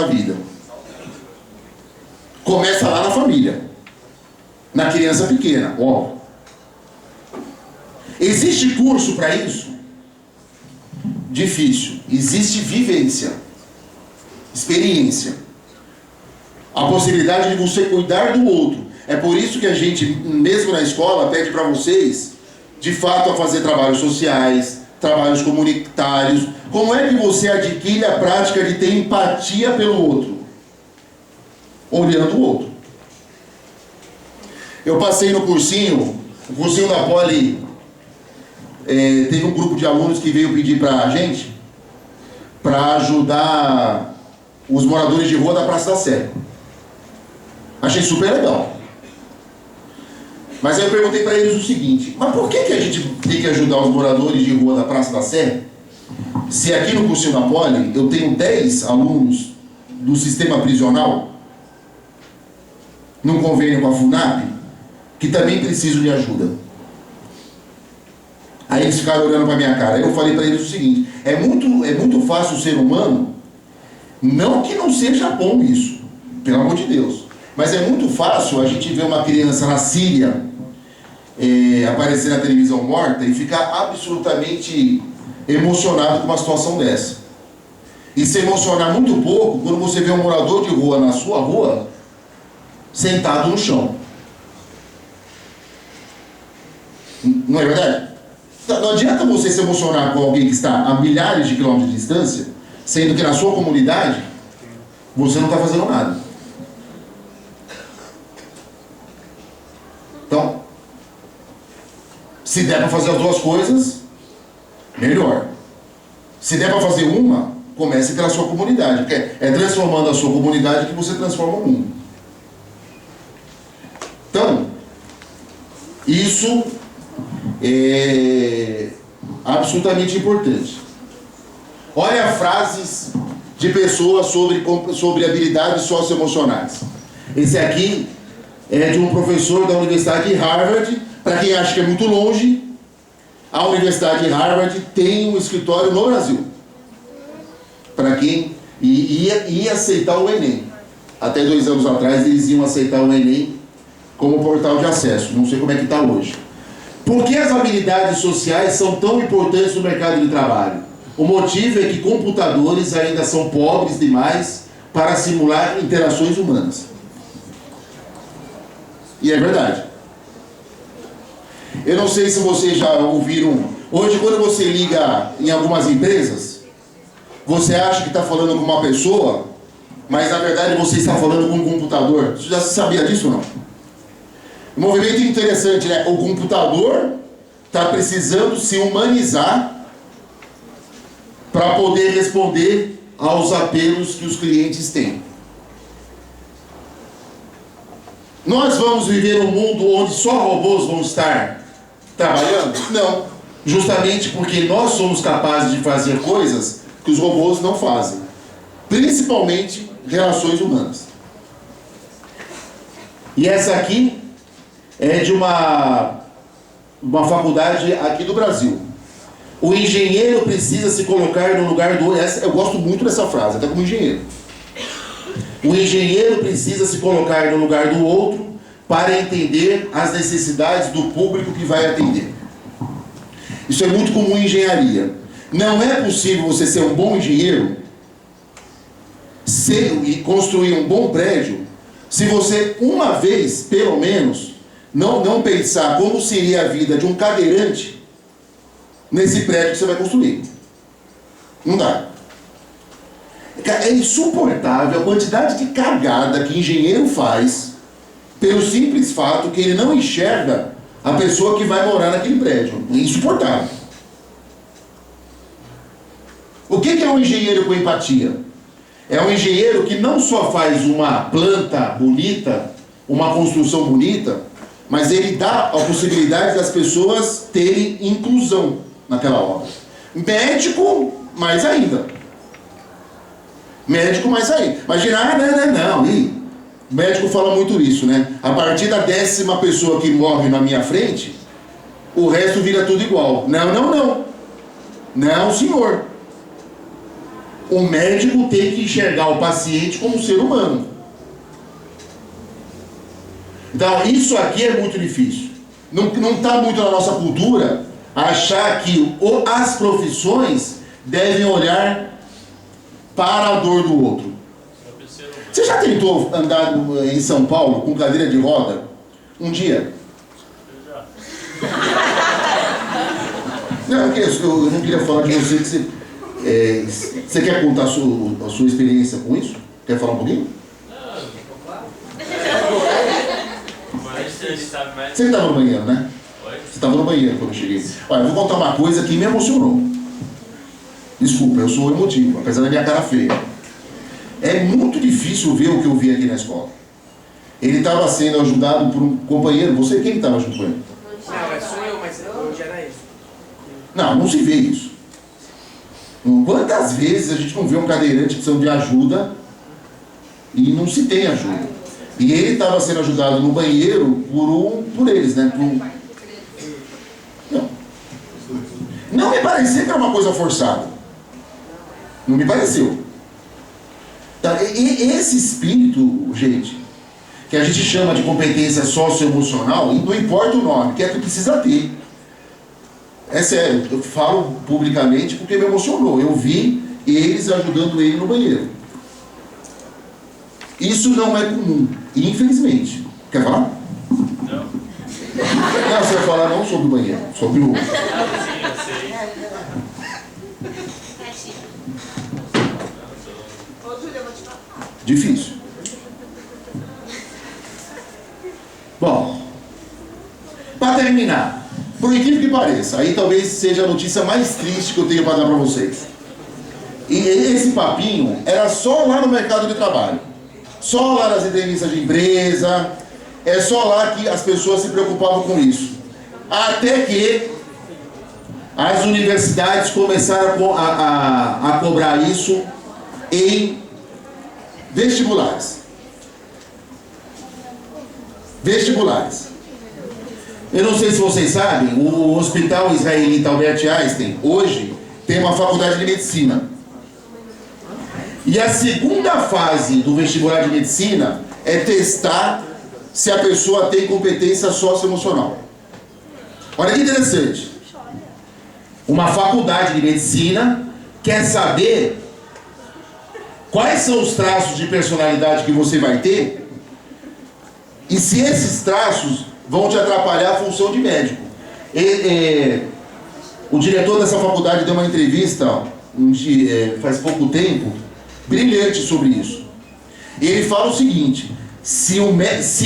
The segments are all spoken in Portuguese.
na vida. Começa lá na família, na criança pequena, óbvio. Existe curso para isso? Difícil. Existe vivência, experiência, a possibilidade de você cuidar do outro. É por isso que a gente, mesmo na escola, pede para vocês, de fato, a fazer trabalhos sociais, trabalhos comunitários. Como é que você adquire a prática de ter empatia pelo outro? Olhando o outro. Eu passei no cursinho, o cursinho da Poli, teve um grupo de alunos que veio pedir para a gente para ajudar os moradores de rua da Praça da Sé. Achei super legal. Mas aí eu perguntei para eles o seguinte: mas por que a gente tem que ajudar os moradores de rua da Praça da Sé, se aqui no cursinho da Poli eu tenho 10 alunos do sistema prisional, num convênio com a FUNAP, que também precisam de ajuda? Aí eles ficaram olhando para minha cara. Eu falei para eles o seguinte: é muito fácil o ser humano, não que não seja bom isso, pelo amor de Deus, mas é muito fácil a gente ver uma criança na Síria aparecer na televisão morta e ficar absolutamente emocionado com uma situação dessa. E se emocionar muito pouco quando você vê um morador de rua na sua rua sentado no chão. Não é verdade? Não adianta você se emocionar com alguém que está a milhares de quilômetros de distância, sendo que na sua comunidade você não está fazendo nada. Então, se der para fazer as duas coisas, melhor. Se der para fazer uma, comece pela sua comunidade, porque é transformando a sua comunidade que você transforma o mundo. Então, isso é absolutamente importante. Olha frases de pessoas sobre habilidades socioemocionais. Esse aqui é de um professor da Universidade de Harvard. Para quem acha que é muito longe, a Universidade de Harvard tem um escritório no Brasil. Para quem ia aceitar o Enem. Até 2 anos atrás eles iam aceitar o Enem como portal de acesso. Não sei como é que está hoje. Por que as habilidades sociais são tão importantes no mercado de trabalho? O motivo é que computadores ainda são pobres demais para simular interações humanas. E é verdade. Eu não sei se vocês já ouviram. Hoje, quando você liga em algumas empresas, você acha que está falando com uma pessoa, mas na verdade você está falando com um computador. Você já sabia disso ou não? Um movimento interessante, né? O computador está precisando se humanizar para poder responder aos apelos que os clientes têm. Nós vamos viver um mundo onde só robôs vão estar trabalhando? Não. Justamente porque nós somos capazes de fazer coisas que os robôs não fazem. Principalmente relações humanas. E essa aqui é de uma faculdade aqui do Brasil. O engenheiro precisa se colocar no lugar do... Eu gosto muito dessa frase, até como engenheiro. O engenheiro precisa se colocar no lugar do outro para entender as necessidades do público que vai atender. Isso é muito comum em engenharia. Não é possível você ser um bom engenheiro e construir um bom prédio se você, uma vez, pelo menos, não pensar como seria a vida de um cadeirante nesse prédio que você vai construir. Não dá. É insuportável a quantidade de cagada que engenheiro faz pelo simples fato que ele não enxerga a pessoa que vai morar naquele prédio. É insuportável. O que é um engenheiro com empatia? É um engenheiro que não só faz uma planta bonita, uma construção bonita, mas ele dá a possibilidade das pessoas terem inclusão naquela obra. Médico, mais ainda. Médico, mais ainda. Imagina, não. O médico fala muito isso, né? A partir da 10ª pessoa que morre na minha frente, o resto vira tudo igual. Não, senhor. O médico tem que enxergar o paciente como um ser humano. Então, isso aqui é muito difícil. Não está muito na nossa cultura achar que as profissões devem olhar para a dor do outro. Você já tentou andar em São Paulo com cadeira de roda? Um dia? Não, eu não queria falar de você que você quer contar a sua experiência com isso? Quer falar um pouquinho? Você estava no banheiro, né? Você estava no banheiro quando eu cheguei. Olha, eu vou contar uma coisa que me emocionou. Desculpa, eu sou emotivo, apesar da minha cara feia. É muito difícil ver o que eu vi aqui na escola. Ele estava sendo ajudado por um companheiro. Você, quem estava junto com ele? Não, sou eu, mas hoje era isso. Não se vê isso. Quantas vezes a gente não vê um cadeirante precisando de ajuda e não se tem ajuda? E ele estava sendo ajudado no banheiro por eles, né? Não me parecia que era uma coisa forçada. Não me pareceu. Então, esse espírito, gente, que a gente chama de competência socioemocional, não importa o nome, que é que precisa ter. É sério, eu falo publicamente porque me emocionou. Eu vi eles ajudando ele no banheiro. Isso não é comum, infelizmente. Quer falar? Não. Não, você vai falar não sobre o banheiro, sobre o... Sim, eu sei. Difícil. Bom, para terminar, por incrível que pareça, aí talvez seja a notícia mais triste que eu tenho para dar para vocês. E esse papinho era só lá no mercado de trabalho. Só lá nas entrevistas de empresa, é só lá que as pessoas se preocupavam com isso. Até que as universidades começaram a cobrar isso em vestibulares. Vestibulares. Eu não sei se vocês sabem, o Hospital Israelita Albert Einstein, hoje, tem uma faculdade de medicina. E a segunda fase do vestibular de medicina é testar se a pessoa tem competência socioemocional. Olha que interessante. Uma faculdade de medicina quer saber quais são os traços de personalidade que você vai ter e se esses traços vão te atrapalhar a função de médico. O diretor dessa faculdade deu uma entrevista faz pouco tempo, brilhante sobre isso. Ele fala o seguinte: se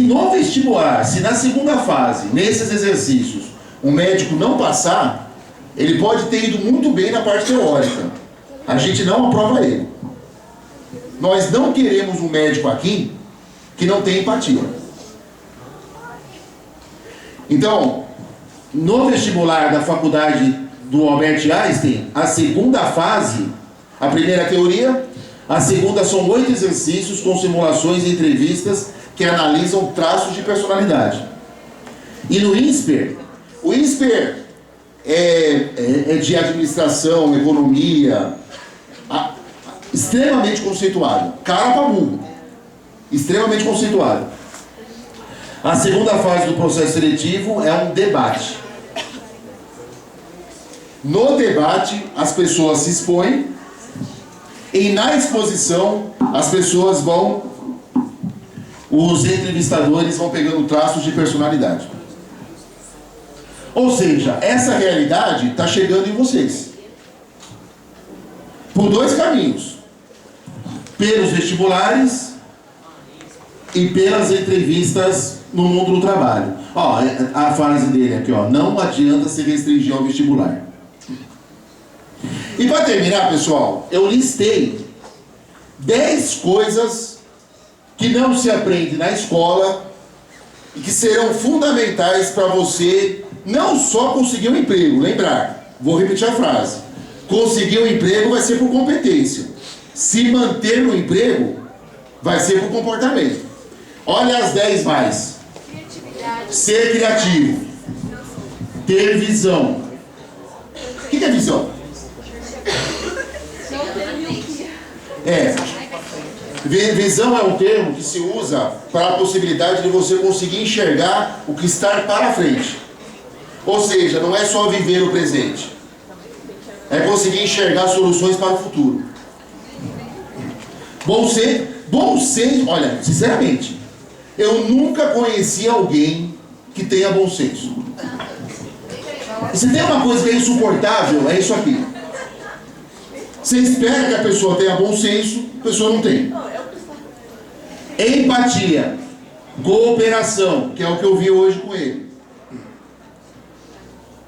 no vestibular, se na segunda fase, nesses exercícios, o médico não passar, ele pode ter ido muito bem na parte teórica. A gente não aprova ele. Nós não queremos um médico aqui que não tem empatia. Então, no vestibular da faculdade do Albert Einstein, a segunda fase, a primeira é teoria, a segunda são 8 exercícios com simulações e entrevistas que analisam traços de personalidade. E no INSPER, o INSPER é de administração, economia, extremamente conceituado, cara pra burro, extremamente conceituado. A segunda fase do processo seletivo é um debate. No debate, as pessoas se expõem e na exposição, as pessoas os entrevistadores vão pegando traços de personalidade. Ou seja, essa realidade está chegando em vocês. Por 2 caminhos. Pelos vestibulares e pelas entrevistas no mundo do trabalho. Ó, a frase dele aqui, ó: não adianta se restringir ao vestibular. E para terminar, pessoal, eu listei 10 coisas que não se aprende na escola e que serão fundamentais para você não só conseguir um emprego. Lembrar, vou repetir a frase: conseguir um emprego vai ser por competência. Se manter no emprego vai ser por comportamento. Olha as 10 mais. Ser criativo. Ter visão. O que é visão? Visão é um termo que se usa para a possibilidade de você conseguir enxergar o que está para frente. Ou seja, não é só viver o presente. É conseguir enxergar soluções para o futuro. Bom senso, olha, sinceramente, eu nunca conheci alguém que tenha bom senso. E se tem uma coisa que é insuportável, é isso aqui. Você espera que a pessoa tenha bom senso, a pessoa não tem. Empatia, cooperação, que é o que eu vi hoje com ele.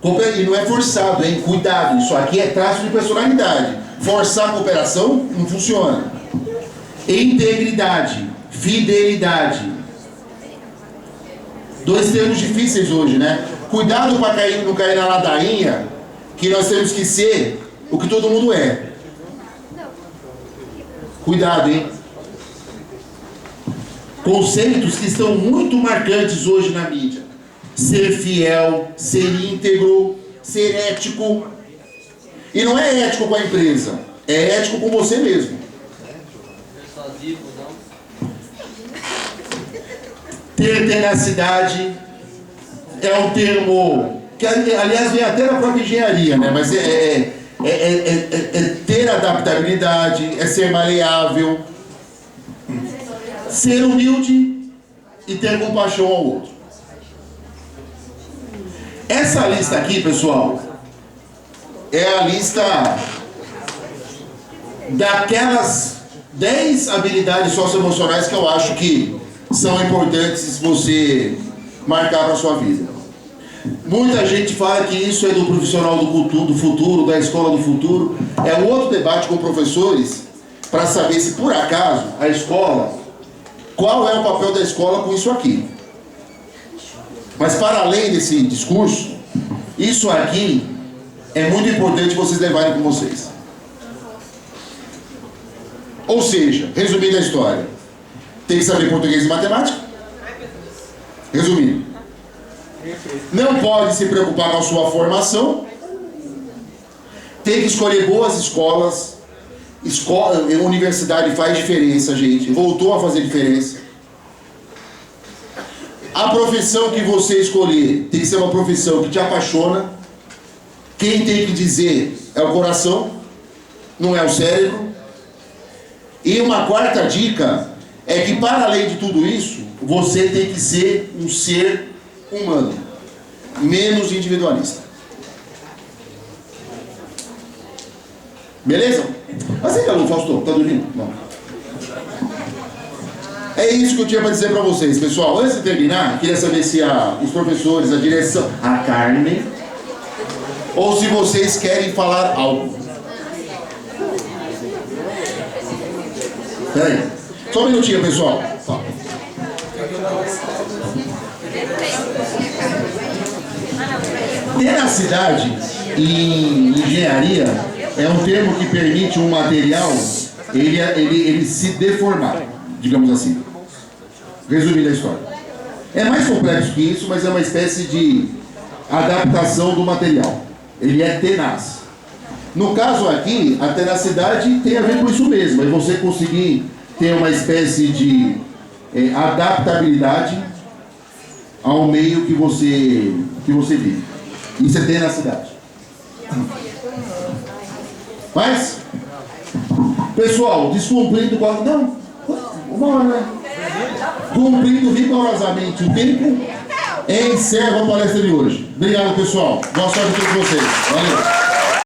E não é forçado, hein? Cuidado, isso aqui é traço de personalidade. Forçar a cooperação não funciona. Integridade, fidelidade. Dois termos difíceis hoje, né? Cuidado para não cair na ladainha que nós temos que ser o que todo mundo é. Cuidado, hein? Conceitos que estão muito marcantes hoje na mídia. Ser fiel, ser íntegro, ser ético. E não é ético com a empresa, é ético com você mesmo. Ter tenacidade é um termo que, aliás, vem até da própria engenharia, né? Mas é ter adaptabilidade, é ser maleável, ser humilde e ter compaixão ao outro. Essa lista aqui, pessoal, é a lista daquelas 10 habilidades socioemocionais que eu acho que são importantes você marcar para a sua vida. Muita gente fala que isso é do profissional do futuro, da escola do futuro. É um outro debate com professores para saber se por acaso a escola, qual é o papel da escola com isso aqui. Mas para além desse discurso, isso aqui é muito importante vocês levarem com vocês. Ou seja, resumindo a história, tem que saber português e matemática. Resumindo, não pode se preocupar com a sua formação. Tem que escolher boas escolas. Universidade faz diferença, gente. Voltou a fazer diferença. A profissão que você escolher tem que ser uma profissão que te apaixona. Quem tem que dizer é o coração, não é o cérebro. E uma quarta dica é que, para além de tudo isso, você tem que ser um ser humano, menos individualista. Beleza? Mas você calou, Fausto? Tá dormindo? Não. É isso que eu tinha para dizer para vocês, pessoal. Antes de terminar, queria saber se os professores, a direção, a Carmen, ou se vocês querem falar algo. Peraí. Só um minutinho, pessoal. Tenacidade em engenharia é um termo que permite um material ele se deformar, digamos assim. Resumindo a história. É mais complexo que isso, mas é uma espécie de adaptação do material. Ele é tenaz. No caso aqui, a tenacidade tem a ver com isso mesmo. É você conseguir ter uma espécie de adaptabilidade ao meio que você vive. Isso é tenacidade. Mas, pessoal, descumprindo não, uma hora, né? Cumprindo rigorosamente o tempo, encerro a palestra de hoje. Obrigado, pessoal. Boa sorte a todos vocês. Valeu.